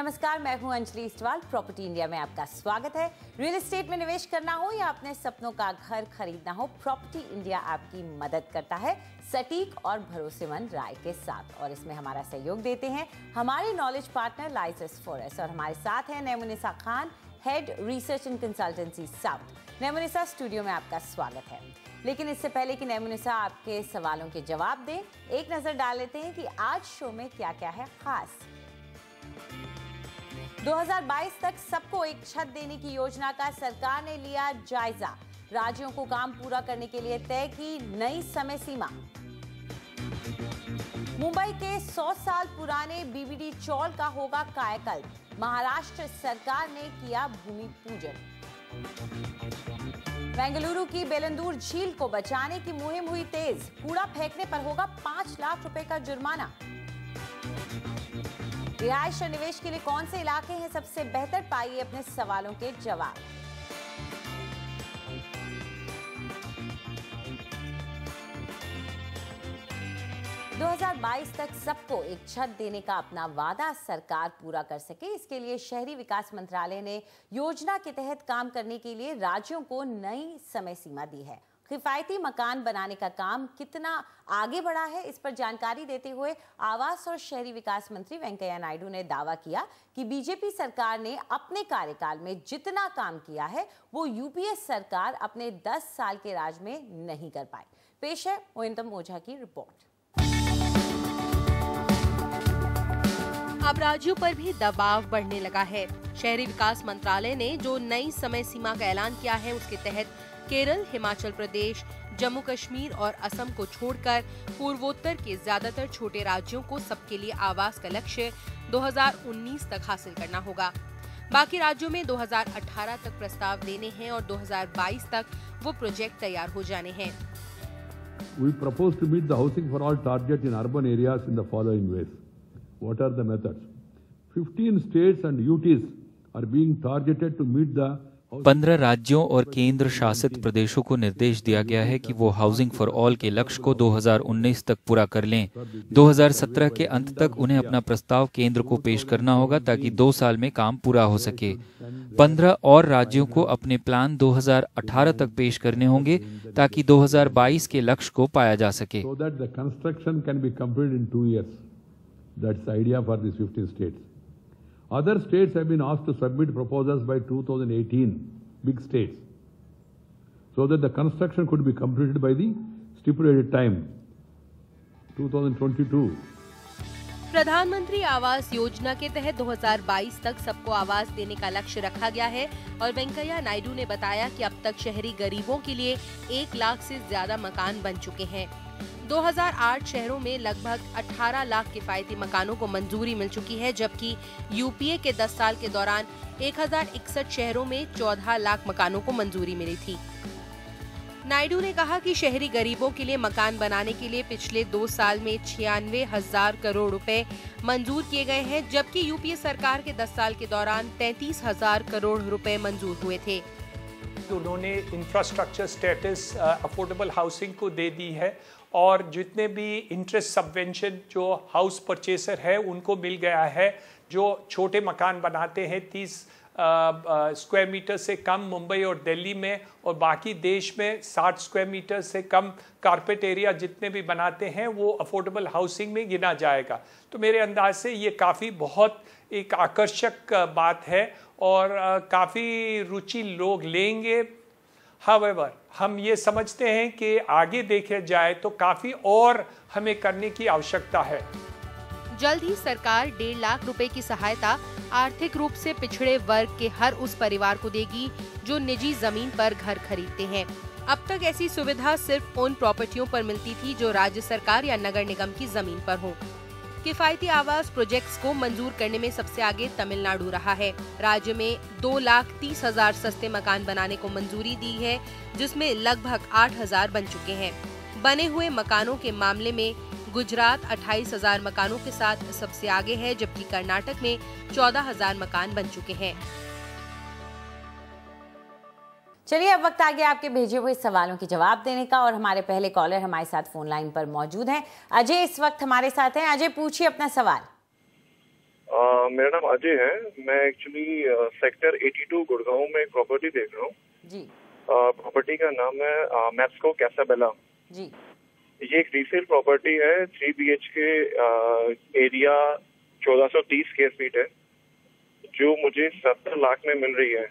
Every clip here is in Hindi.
नमस्कार, मैं हूं अंजलि इस्टवाल। प्रॉपर्टी इंडिया में आपका स्वागत है। रियल एस्टेट में निवेश करना हो या अपने सपनों का घर खरीदना हो, प्रॉपर्टी इंडिया आपकी मदद करता है सटीक और भरोसेमंद राय के साथ। और इसमें हमारा सहयोग देते हैं हमारे नॉलेज पार्टनर लाइसेंस फॉरेस्ट। और हमारे साथ हैं Naimunissa Khan, head research and consultancy south. Naimunissa, studio में आपका स्वागत है। लेकिन इससे पहले कि नैमुनिसा आपके सवालों के जवाब दें, एक नजर डाल लेते हैं कि आज शो में क्या क्या है खास। 2022 तक सबको एक छत देने की योजना का सरकार ने लिया जायजा। राज्यों को काम पूरा करने के लिए तय की नई समय सीमा। मुंबई के 100 साल पुराने बीबीडी चौल का होगा कायाकल्प। महाराष्ट्र सरकार ने किया भूमि पूजन। बेंगलुरु की बेलंदूर झील को बचाने की मुहिम हुई तेज। कूड़ा फेंकने पर होगा 5 लाख रुपए का जुर्माना। रिहायश और निवेश के लिए कौन से इलाके हैं सबसे बेहतर, पाइए अपने सवालों के जवाब। दो 2022 तक सबको एक छत देने का अपना वादा सरकार पूरा कर सके, इसके लिए शहरी विकास मंत्रालय ने योजना के तहत काम करने के लिए राज्यों को नई समय सीमा दी है। किफायती मकान बनाने का काम कितना आगे बढ़ा है, इस पर जानकारी देते हुए आवास और शहरी विकास मंत्री वेंकैया नायडू ने दावा किया कि बीजेपी सरकार ने अपने कार्यकाल में जितना काम किया है वो यूपीए सरकार अपने 10 साल के राज में नहीं कर पाई। पेश है मोइंतम ओझा की रिपोर्ट। अब राज्यों पर भी दबाव बढ़ने लगा है। शहरी विकास मंत्रालय ने जो नई समय सीमा का ऐलान किया है, उसके तहत केरल, हिमाचल प्रदेश, जम्मू कश्मीर और असम को छोड़कर पूर्वोत्तर के ज्यादातर छोटे राज्यों को सबके लिए आवास का लक्ष्य 2019 तक हासिल करना होगा। बाकी राज्यों में 2018 तक प्रस्ताव देने हैं और 2022 तक वो प्रोजेक्ट तैयार हो जाने हैं। We propose to meet the housing for all target in urban areas in the following ways. What are the methods? 15 states and UTs are being targeted to meet the 15 राज्यों और केंद्र शासित प्रदेशों को निर्देश दिया गया है कि वो हाउसिंग फॉर ऑल के लक्ष्य को 2019 तक पूरा कर लें। 2017 के अंत तक उन्हें अपना प्रस्ताव केंद्र को पेश करना होगा ताकि 2 साल में काम पूरा हो सके। 15 और राज्यों को अपने प्लान 2018 तक पेश करने होंगे ताकि 2022 के लक्ष्य को पाया जा सके। Other states have been asked to submit proposals by 2018, big states, so that the construction could be completed by the stipulated time, 2022. प्रधानमंत्री आवास योजना के तहत 2022 तक सबको आवास देने का लक्ष्य रखा गया है और वेंकैया नायडू ने बताया कि अब तक शहरी गरीबों के लिए 1 लाख से ज्यादा मकान बन चुके हैं। 2008 शहरों में लगभग 18 लाख किफायती मकानों को मंजूरी मिल चुकी है, जबकि यूपीए के 10 साल के दौरान 1061 शहरों में 14 लाख मकानों को मंजूरी मिली थी। नायडू ने कहा कि शहरी गरीबों के लिए मकान बनाने के लिए पिछले 2 साल में 96,000 करोड़ रुपए मंजूर किए गए हैं, जबकि यूपीए सरकार के 10 साल के दौरान 33,000 करोड़ रुपए मंजूर हुए थे। उन्होंने इंफ्रास्ट्रक्चर स्टेटस अफोर्डेबल हाउसिंग को दे दी है और जितने भी इंटरेस्ट सबवेंशन जो हाउस परचेसर है उनको मिल गया है। जो छोटे मकान बनाते हैं 30 स्क्वायर मीटर से कम मुंबई और दिल्ली में, और बाकी देश में 60 स्क्वायर मीटर से कम कारपेट एरिया जितने भी बनाते हैं वो अफोर्डेबल हाउसिंग में गिना जाएगा। तो मेरे अंदाज से ये काफ़ी बहुत एक आकर्षक बात है और काफ़ी रुचि लोग लेंगे। However, हम ये समझते हैं कि आगे देखे जाए तो काफ़ी और हमें करने की आवश्यकता है। जल्द ही सरकार 1.5 लाख रुपए की सहायता आर्थिक रूप से पिछड़े वर्ग के हर उस परिवार को देगी जो निजी जमीन पर घर खरीदते हैं। अब तक ऐसी सुविधा सिर्फ उन प्रॉपर्टियों पर मिलती थी जो राज्य सरकार या नगर निगम की जमीन पर हो। किफायती आवास प्रोजेक्ट्स को मंजूर करने में सबसे आगे तमिलनाडु रहा है। राज्य में 2,30,000 सस्ते मकान बनाने को मंजूरी दी है, जिसमें लगभग 8,000 बन चुके हैं। बने हुए मकानों के मामले में गुजरात 28,000 मकानों के साथ सबसे आगे है, जबकि कर्नाटक में 14,000 मकान बन चुके हैं। चलिए, अब वक्त आ गया आपके भेजे हुए सवालों के जवाब देने का और हमारे पहले कॉलर हमारे साथ फोन लाइन पर मौजूद हैं। अजय इस वक्त हमारे साथ हैं। अजय, पूछिए अपना सवाल। मेरा नाम अजय है। मैं एक्चुअली सेक्टर 82 गुड़गांव में एक प्रॉपर्टी देख रहा हूँ जी। प्रॉपर्टी का नाम है मैप्सको कैसाबेला जी। ये एक रीसेल प्रॉपर्टी है। 3 BHK एरिया 1430 स्क्वायर फीट है, जो मुझे 70 लाख में मिल रही है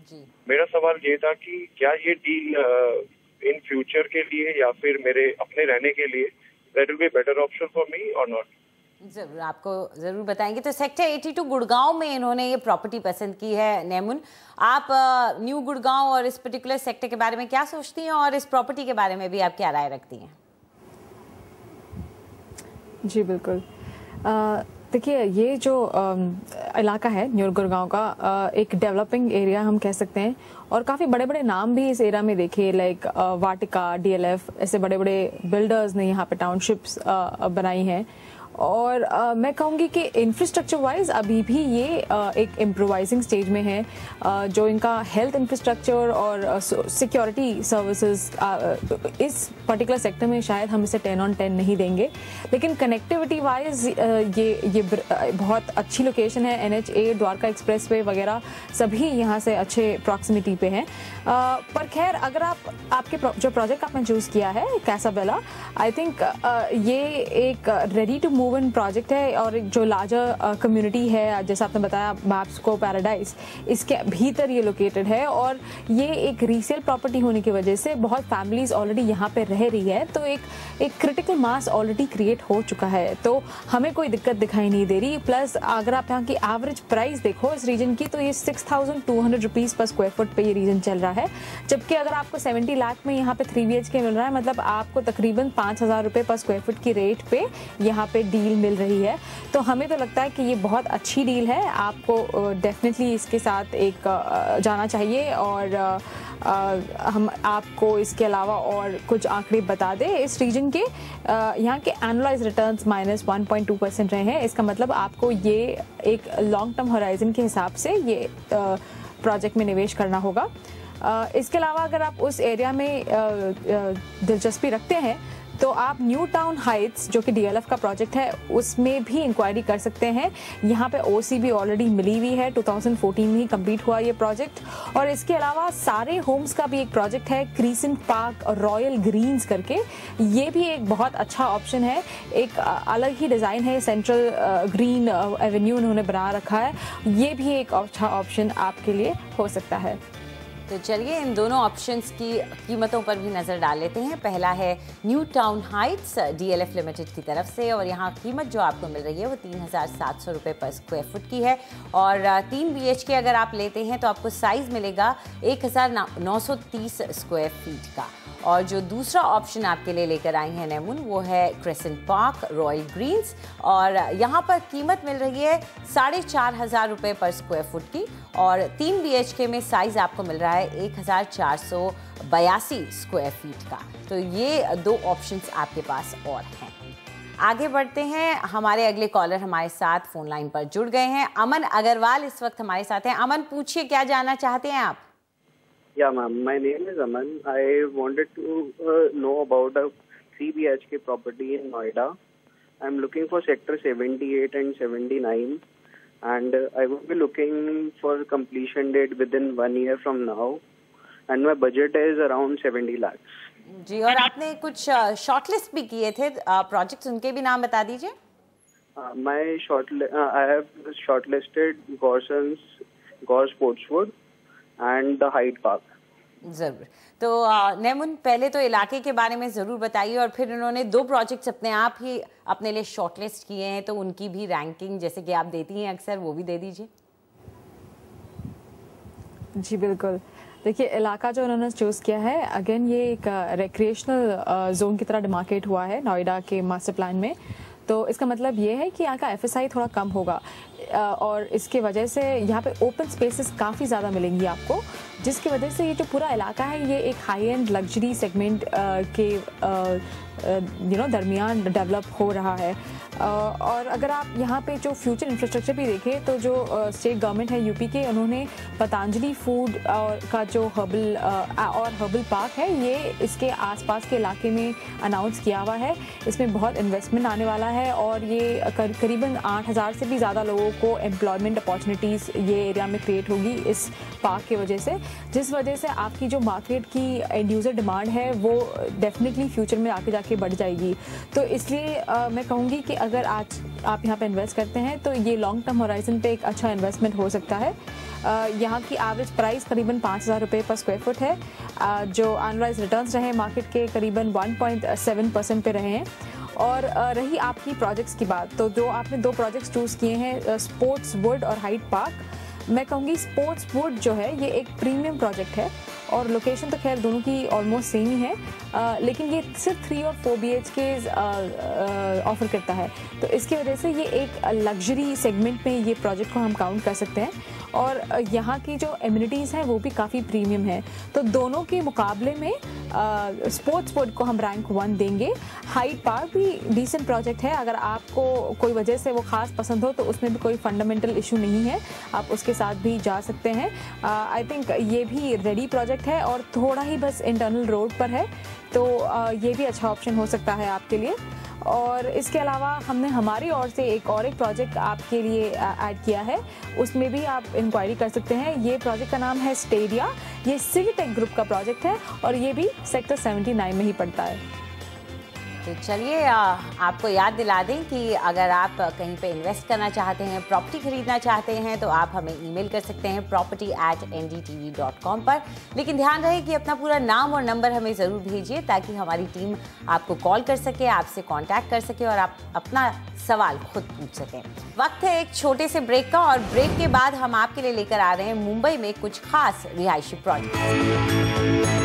जी। मेरा सवाल ये था कि क्या ये डील इन फ्यूचर के लिए या फिर मेरे अपने रहने के लिए that will be better option for me और नॉट? जरूर, आपको जरूर बताएंगे। तो सेक्टर 82 गुड़गांव में इन्होंने ये प्रॉपर्टी पसंद की है। नेमुन, आप न्यू गुड़गांव और इस पर्टिकुलर सेक्टर के बारे में क्या सोचती हैं और इस प्रॉपर्टी के बारे में भी आप क्या राय रखती हैं? जी बिल्कुल, देखिए ये जो इलाका है न्यू गुड़गांव का, एक डेवलपिंग एरिया हम कह सकते हैं और काफ़ी बड़े बड़े नाम भी इस एरिया में देखे, लाइक वाटिका, DLF, ऐसे बड़े बड़े बिल्डर्स ने यहाँ पे टाउनशिप्स बनाई हैं। और मैं कहूँगी कि इंफ्रास्ट्रक्चर वाइज अभी भी ये एक इम्प्रोवाइजिंग स्टेज में है। जो इनका हेल्थ इंफ्रास्ट्रक्चर और सिक्योरिटी सर्विसेज इस पर्टिकुलर सेक्टर में शायद हम इसे 10 on 10 नहीं देंगे, लेकिन कनेक्टिविटी वाइज ये बहुत अच्छी लोकेशन है। NH8, द्वारका एक्सप्रेसवे वगैरह सभी यहाँ से अच्छे प्रॉक्सिमिटी पे हैं। पर खैर, अगर आपके जो प्रोजेक्ट आपने चूज़ किया है कैसाबेला, आई थिंक ये एक ready to move in project है और जो लार्जर कम्युनिटी है, जैसा आपने बताया मैप्सको पैराडाइज, इसके भीतर ये लोकेटेड है और ये एक रीसेल प्रॉपर्टी होने की वजह से बहुत फैमिलीज ऑलरेडी यहाँ पे रह रही है, तो एक क्रिटिकल मास ऑलरेडी क्रिएट हो चुका है, तो हमें कोई दिक्कत दिखाई नहीं दे रही। प्लस अगर आप यहाँ की एवरेज प्राइस देखो इस रीजन की, तो ये 6,200 रुपीज़ पर स्क्वायर फुट पे ये रीजन चल रहा है, जबकि अगर आपको 70 लाख में यहाँ पे 3 BHK मिल रहा है, मतलब आपको तकरीबन 5,000 रुपये पर स्क्वायर फुट की रेट पे यहाँ पे डील मिल रही है। तो हमें तो लगता है कि ये बहुत अच्छी डील है, आपको डेफिनेटली इसके साथ एक जाना चाहिए। और हम आपको इसके अलावा और कुछ आंकड़े बता दें, इस रीजन के यहाँ के एनुअलाइज रिटर्न्स -1.2% रहे हैं। इसका मतलब आपको ये एक लॉन्ग टर्म होराइजन के हिसाब से ये प्रोजेक्ट में निवेश करना होगा। इसके अलावा अगर आप उस एरिया में दिलचस्पी रखते हैं तो आप न्यू टाउन हाइट्स, जो कि DLF का प्रोजेक्ट है, उसमें भी इंक्वायरी कर सकते हैं। यहाँ पे OC भी ऑलरेडी मिली हुई है, 2014 में ही कंप्लीट हुआ ये प्रोजेक्ट। और इसके अलावा सारे होम्स का भी एक प्रोजेक्ट है क्रीसेंट पार्क और रॉयल ग्रीन्स करके, ये भी एक बहुत अच्छा ऑप्शन है। एक अलग ही डिज़ाइन है, सेंट्रल ग्रीन एवेन्यू उन्होंने बना रखा है, ये भी एक अच्छा ऑप्शन आपके लिए हो सकता है। तो चलिए इन दोनों ऑप्शंस की कीमतों पर भी नज़र डाल लेते हैं। पहला है new town Heights DLF limited की तरफ से, और यहाँ कीमत जो आपको मिल रही है वो 3,700 रुपये पर स्क्वायर फुट की है। और 3 BHK अगर आप लेते हैं तो आपको साइज़ मिलेगा 1,930 स्क्वायर फीट का। और जो दूसरा ऑप्शन आपके लिए लेकर आई हैं नेमुन, वो है क्रेसेंट पार्क रॉयल ग्रीन्स, और यहाँ पर कीमत मिल रही है 4,500 रुपये पर स्क्वायर फुट की, और 3 BHK में साइज़ आपको मिल रहा है 1,482 स्क्वायर फीट का। तो ये दो ऑप्शंस आपके पास और हैं। आगे बढ़ते हैं, हमारे अगले कॉलर हमारे साथ फोन लाइन पर जुड़ गए हैं। अमन अग्रवाल इस वक्त हमारे साथ हैं। अमन, पूछिए क्या जानना चाहते हैं आप? Yeah, ma'am. My name is Aman. I wanted to know about a 3 BHK property in Noida. I'm looking for sector 78 and 79, and I will be looking for completion date within 1 year from now, and my budget is around 70 lakhs. जी, और आपने कुछ शॉर्टलिस्ट भी किए थे प्रोजेक्ट्स, उनके भी नाम बता दीजिए। I have shortlisted Gore Sportswood and the Hyde Park. जरूर। तो नेमुन, पहले तो इलाके के बारे में ज़रूर बताइए, और फिर उन्होंने 2 प्रोजेक्ट्स अपने आप ही अपने लिए शॉर्टलिस्ट किए हैं, तो उनकी भी रैंकिंग जैसे कि आप देती हैं अक्सर, वो भी दे दीजिए। जी बिल्कुल, देखिए इलाका जो उन्होंने चूज़ किया है, अगेन ये एक रिक्रिएशनल जोन की तरह डिमार्केट हुआ है नोएडा के मास्टर प्लान में। तो इसका मतलब ये है कि यहाँ का FSI थोड़ा कम होगा, और इसके वजह से यहाँ पे ओपन स्पेसेस काफ़ी ज़्यादा मिलेंगी आपको, जिसकी वजह से ये जो पूरा इलाका है ये एक हाई एंड लग्जरी सेगमेंट के दरमियान डेवलप हो रहा है। और अगर आप यहाँ पे जो फ्यूचर इंफ्रास्ट्रक्चर भी देखें तो जो स्टेट गवर्नमेंट है यूपी के, उन्होंने पतंजलि फूड का जो हर्बल पार्क है ये इसके आसपास के इलाके में अनाउंस किया हुआ है। इसमें बहुत इन्वेस्टमेंट आने वाला है और ये करीबन 8,000 से भी ज़्यादा लोगों को एम्प्लॉयमेंट अपॉर्चुनिटीज़ ये एरिया में क्रिएट होगी इस पार्क की वजह से, जिस वजह से आपकी जो मार्केट की एंड यूज़र डिमांड है वो डेफिनेटली फ्यूचर में आगे जाके बढ़ जाएगी। तो इसलिए मैं कहूँगी कि अगर आज आप यहाँ पे इन्वेस्ट करते हैं तो ये लॉन्ग टर्म होराइजन पे एक अच्छा इन्वेस्टमेंट हो सकता है। यहाँ की एवरेज प्राइस करीबन 5,000 रुपये पर स्क्वायर फुट है। जो एनुअलाइज रिटर्न्स रहे मार्केट के करीबन 1.7% पे रहे हैं। और रही आपकी प्रोजेक्ट्स की बात, तो जो आपने 2 प्रोजेक्ट्स चूज़ किए हैं स्पोर्ट्स वुड और हाइट पार्क, मैं कहूँगी स्पोर्ट्स वुड जो है ये एक प्रीमियम प्रोजेक्ट है और लोकेशन तो खैर दोनों की ऑलमोस्ट सेम ही है, लेकिन ये सिर्फ 3 और 4 BHK ऑफर करता है। तो इसकी वजह से ये एक लग्जरी सेगमेंट में ये प्रोजेक्ट को हम काउंट कर सकते हैं और यहाँ की जो एमिनिटीज़ हैं वो भी काफ़ी प्रीमियम है। तो दोनों के मुकाबले में स्पोर्ट्स वुड को हम रैंक 1 देंगे। हाइट पार्क भी डिसेंट प्रोजेक्ट है, अगर आपको कोई वजह से वो ख़ास पसंद हो तो उसमें भी कोई फंडामेंटल इशू नहीं है, आप उसके साथ भी जा सकते हैं। आई थिंक ये भी रेडी प्रोजेक्ट है और थोड़ा ही बस इंटरनल रोड पर है, तो ये भी अच्छा ऑप्शन हो सकता है आपके लिए। और इसके अलावा हमने हमारी ओर से एक प्रोजेक्ट आपके लिए ऐड किया है, उसमें भी आप इंक्वायरी कर सकते हैं। ये प्रोजेक्ट का नाम है स्टेडिया, ये सिविटेक ग्रुप का प्रोजेक्ट है और ये भी सेक्टर 79 में ही पड़ता है। तो चलिए आपको याद दिला दें कि अगर आप कहीं पे इन्वेस्ट करना चाहते हैं, प्रॉपर्टी खरीदना चाहते हैं, तो आप हमें ईमेल कर सकते हैं property@ndtv.com पर। लेकिन ध्यान रहे कि अपना पूरा नाम और नंबर हमें ज़रूर भेजिए ताकि हमारी टीम आपको कॉल कर सके, आपसे कांटेक्ट कर सके और आप अपना सवाल खुद पूछ सकें। वक्त है एक छोटे से ब्रेक का और ब्रेक के बाद हम आपके लिए लेकर आ रहे हैं मुंबई में कुछ खास रिहायशी प्रोजेक्ट।